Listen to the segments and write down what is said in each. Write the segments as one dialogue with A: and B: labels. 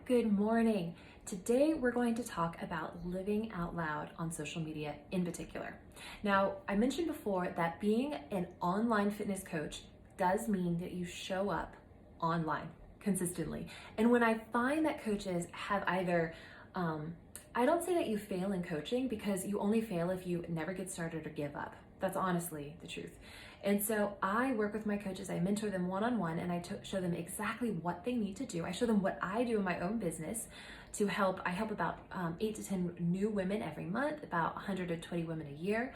A: Good morning. Today we're going to talk about living out loud on social media in particular. Now, I mentioned before that being an online fitness coach does mean that you show up online consistently. And when I find that coaches have either, I don't say that you fail in coaching because you only fail if you never get started or give up. That's honestly the truth. And so I work with my coaches, I mentor them one-on-one, and I show them exactly what they need to do. I show them what I do in my own business to help. I help about 8 to 10 new women every month, about 120 women a year.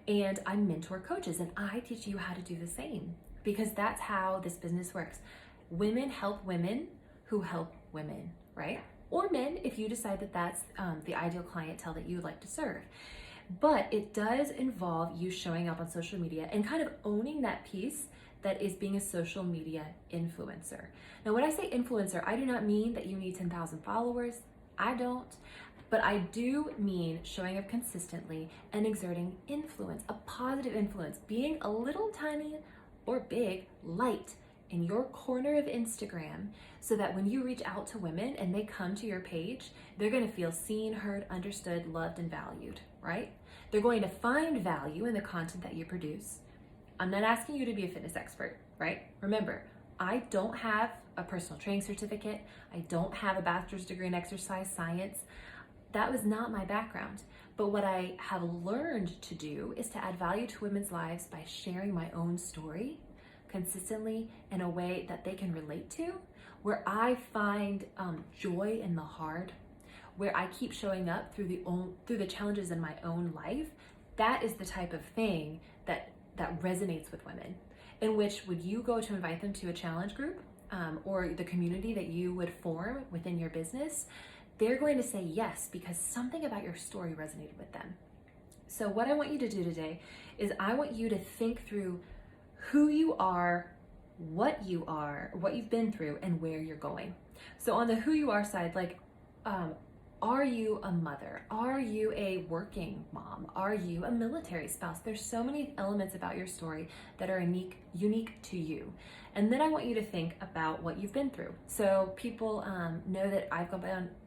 A: And I mentor coaches and I teach you how to do the same because that's how this business works. Women help women who help women, right? Or men if you decide that that's the ideal clientele that you would like to serve. But it does involve you showing up on social media and kind of owning that piece that is being a social media influencer. Now, when I say influencer, I do not mean that you need 10,000 followers. I don't. But I do mean showing up consistently and exerting influence, a positive influence, being a little tiny or big light in your corner of Instagram so that when you reach out to women and they come to your page, they're going to feel seen, heard, understood, loved, and valued, right? They're going to find value in the content that you produce. I'm not asking you to be a fitness expert, right? Remember, I don't have a personal training certificate. I don't have a bachelor's degree in exercise science. That was not my background. But what I have learned to do is to add value to women's lives by sharing my own story consistently in a way that they can relate to, where I find joy in the hard, where I keep showing up through the challenges in my own life. That is the type of thing that resonates with women, in which would you go to invite them to a challenge group or the community that you would form within your business, they're going to say yes because something about your story resonated with them. So what I want you to do today is I want you to think through who you are, what you've been through, and where you're going. So on the who you are side, like, are you a mother? Are you a working mom? Are you a military spouse? There's so many elements about your story that are unique to you. And then I want you to think about what you've been through. So people know that I've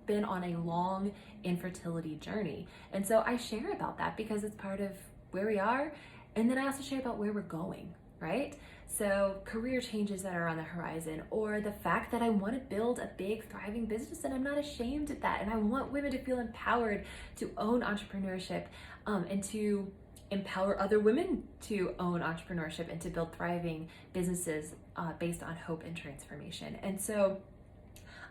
A: been on a long infertility journey. And so I share about that because it's part of where we are. And then I also share about where we're going, right? So career changes that are on the horizon, or the fact that I want to build a big thriving business and I'm not ashamed of that. And I want women to feel empowered to own entrepreneurship and to empower other women to own entrepreneurship and to build thriving businesses based on hope and transformation. And so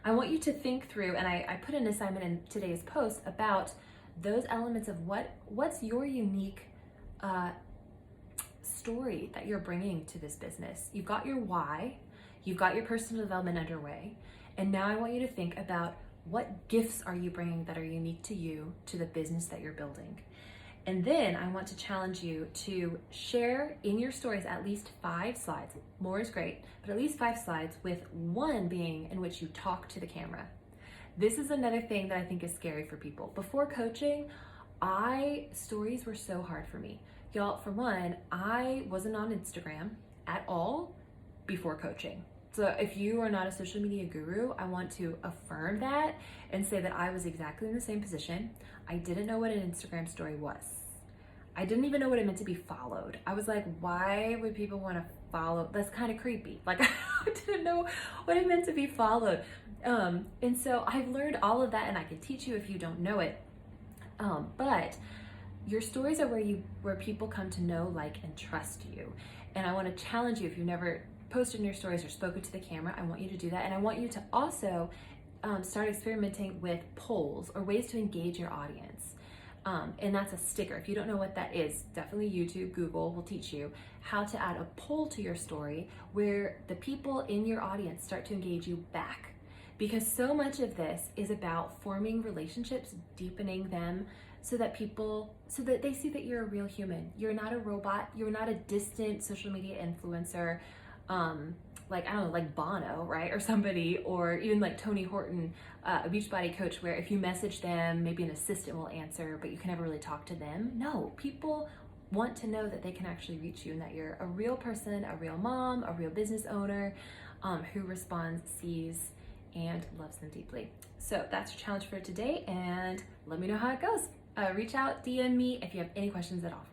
A: I want you to think through, and I put an assignment in today's post about those elements of what's your unique story that you're bringing to this business. You've got your why, you've got your personal development underway, and now I want you to think about what gifts are you bringing that are unique to you to the business that you're building. And then I want to challenge you to share in your stories at least 5 slides. More is great, but at least 5 slides, with one being in which you talk to the camera. This is another thing that I think is scary for people. Before coaching, stories were so hard for me. Y'all, for one, I wasn't on Instagram at all before coaching. So if you are not a social media guru, I want to affirm that and say that I was exactly in the same position. I didn't know what an Instagram story was. I didn't even know what it meant to be followed. I was like, why would people want to follow? That's kind of creepy. Like, I didn't know what it meant to be followed. And so I've learned all of that, and I can teach you if you don't know it. But your stories are where people come to know, like, and trust you. And I want to challenge you, if you've never posted in your stories or spoken to the camera, I want you to do that. And I want you to also start experimenting with polls or ways to engage your audience. And that's a sticker. If you don't know what that is, definitely YouTube, Google will teach you how to add a poll to your story where the people in your audience start to engage you back. Because so much of this is about forming relationships, deepening them, so that they see that you're a real human. You're not a robot. You're not a distant social media influencer, like, I don't know, like Bono, right? Or somebody, or even like Tony Horton, a Beachbody coach, where if you message them, maybe an assistant will answer, but you can never really talk to them. No, people want to know that they can actually reach you and that you're a real person, a real mom, a real business owner who responds, sees, and loves them deeply. So that's your challenge for today, and let me know how it goes. Reach out, DM me if you have any questions at all.